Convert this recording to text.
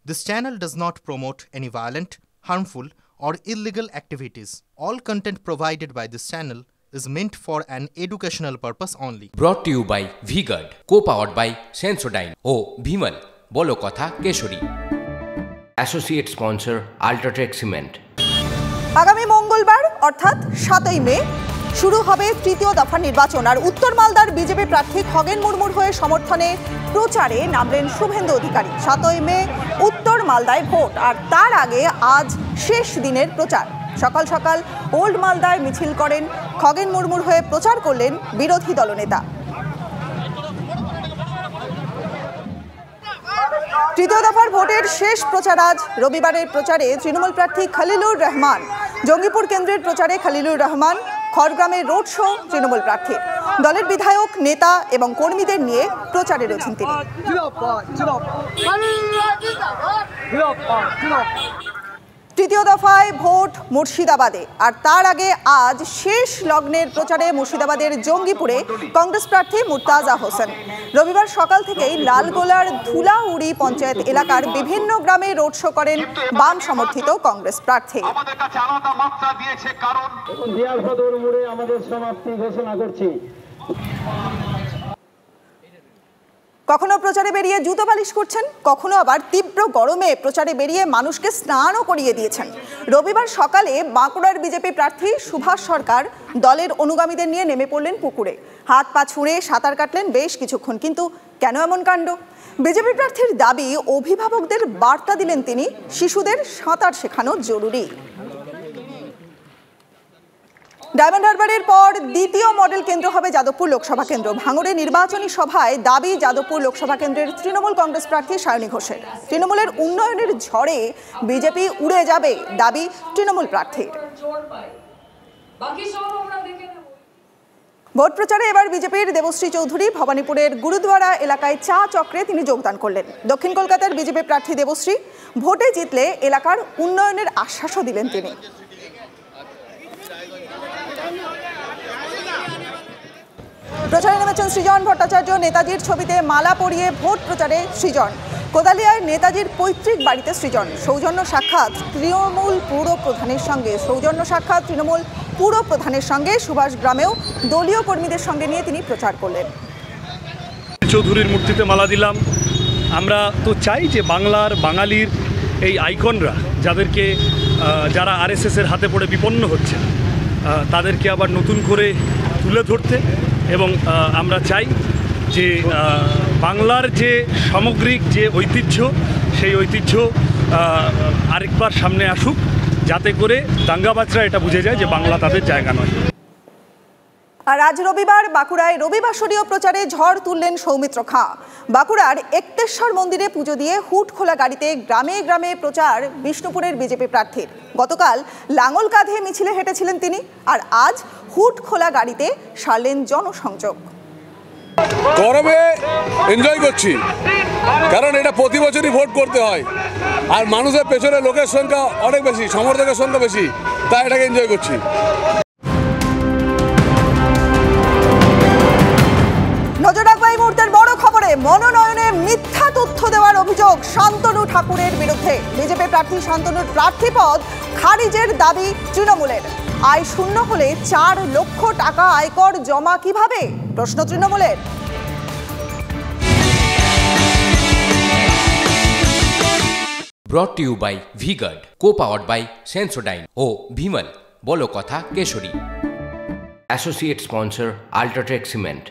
This channel does not promote any violent, harmful, or illegal activities. All content provided by this channel is meant for an educational purpose only. Brought to you by V-Guard, co-powered by Sensodyne O Bhimal, বলো কথা Keshari. Associate sponsor Ultratech Cement। আগামী মঙ্গলবার অর্থাৎ 7ই মে শুরু হবে তৃতীয় দফা নির্বাচন। আর উত্তর মালদার বিজেপি প্রার্থী খগেন মুর্মুর হয়ে সমর্থনে প্রচারে নামলেন শুভেন্দু অধিকারী। 7ই মে উত্তর মালদায় ভোট, আর তার আগে আজ শেষ দিনের প্রচার। সকাল সকাল ওল্ড মালদায় মিছিল করেন খগেন মুর্মুর হয়ে প্রচার করলেন বিরোধী দলনেতা। তৃতীয় দফার ভোটের শেষ প্রচার আজ। রবিবারের প্রচারে তৃণমূল প্রার্থী খলিলুর রহমান, জঙ্গিপুর কেন্দ্রের প্রচারে খলিলুর রহমান, খড়গ্রামে রোড শো তৃণমূল প্রার্থীর। দলের বিধায়ক, নেতা এবং কর্মীদের নিয়ে প্রচারে রয়েছেন তিনি। তৃতীয় দফায় ভোট মুর্শিদাবাদে, আর তার আগে আজ শেষ লগ্নের প্রচারে মুর্শিদাবাদের জঙ্গিপুরে কংগ্রেস প্রার্থী মুর্তাজা হোসেন। রবিবার সকাল থেকেই লালগোলার ধুলাউড়ি পঞ্চায়েত এলাকার বিভিন্ন গ্রামে রোড শো করেন বাম সমর্থিত কংগ্রেস প্রার্থী। কখনো প্রচারে বেরিয়ে জুতো পালিশ করছেন, কখনো আবার তীব্র গরমে প্রচারে বেরিয়ে মানুষকে স্নানও করিয়ে দিয়েছেন। রবিবার সকালে বাঁকুড়ার বিজেপি প্রার্থী সুভাষ সরকার দলের অনুগামীদের নিয়ে নেমে পড়লেন পুকুরে। হাত পা ছুঁড়ে সাঁতার কাটলেন বেশ কিছুক্ষণ। কিন্তু কেন এমন কাণ্ড? বিজেপি প্রার্থীর দাবি, অভিভাবকদের বার্তা দিলেন তিনি, শিশুদের সাঁতার শেখানো জরুরি। ডায়মন্ড হারবারের পর দ্বিতীয় মডেল কেন্দ্র হবে যাদবপুর লোকসভা কেন্দ্র। ভাঙড়ে নির্বাচনী সভায় দাবি যাদবপুর লোকসভা কেন্দ্রের তৃণমূল কংগ্রেস প্রার্থী সায়নী ঘোষের। তৃণমূলের উন্নয়নের ঝড়ে বিজেপি উড়ে যাবে, দাবি তৃণমূল প্রার্থীর। ভোট প্রচারে এবার বিজেপির দেবশ্রী চৌধুরী ভবানীপুরের গুরুদ্বারা এলাকায় চা চক্রে তিনি যোগদান করলেন। দক্ষিণ কলকাতার বিজেপি প্রার্থী দেবশ্রী ভোটে জিতলে এলাকার উন্নয়নের আশ্বাসও দিলেন তিনি। প্রচারে নেমেছেন সৃজন ভট্টাচার্য। নেতাজির ছবিতে মালা পরিয়ে ভোট প্রচারে সৃজন। কোদালিয়ায় নেতাজির পৈতৃক বাড়িতে সৃজন। সৌজন্য সাক্ষাৎ তৃণমূল পুর প্রধানের সঙ্গে সুভাষ গ্রামেও দলীয় কর্মীদের সঙ্গে নিয়ে তিনি প্রচার করলেন। চৌধুরীর মূর্তিতে মালা দিলাম। আমরা তো চাই যে বাঙালির এই আইকনরা, যারা আরএসএস এর হাতে পড়ে বিপন্ন হচ্ছে, তাদেরকে আবার নতুন করে তুলে ধরতে, এবং আমরা চাই যে বাংলার যে সামগ্রিক যে ঐতিহ্য, সেই ঐতিহ্য আরেকবার সামনে আসুক, যাতে করে দাঙ্গাবাজরা এটা বুঝে যায় যে বাংলা তাদের জায়গা নয়। আর আজ রবিবার বাঁকুড়ায় রবিবাসরীয় প্রচারে ঝড় তুললেন সৌমিত্র খাঁ। বাঁকুড়ার একতেশ্বর মন্দিরে পুজো দিয়ে হুট খোলা গাড়িতে গ্রামে গ্রামে প্রচার বিষ্ণুপুরের বিজেপি প্রার্থীর। গতকাল লাঙল কাঁধে মিছিলে হেঁটেছিলেন তিনি, আর আজ হুট খোলা গাড়িতে সারলেন জনসংযোগ। গরমে এনজয় করছি, কারণ এটা প্রতি বছরই ভোট করতে হয়, আর মানুষের পেছনে লোকের সংখ্যা অনেক বেশি, সমর্থকের সংখ্যা বেশি, তাই এটাকে এনজয় করছি। নজর রাখবো এই মুহূর্তের বড় খবরে। মনোনয়নে মিথ্যা তথ্য দেওয়ার অভিযোগ শান্তনু ঠাকুরের বিরুদ্ধে। বিজেপি প্রার্থী শান্তনুর প্রার্থীপদ খারিজের দাবি তৃণমূলের। আয় শূন্য হলে 4 লক্ষ টাকা আয়কর জমা কিভাবে, প্রশ্ন তৃণমূলের। Brought to you by V-Guard, co-powered by Sensodyne O Bhimal, বলো কথা Keshari. Associate sponsor Ultratech Cement।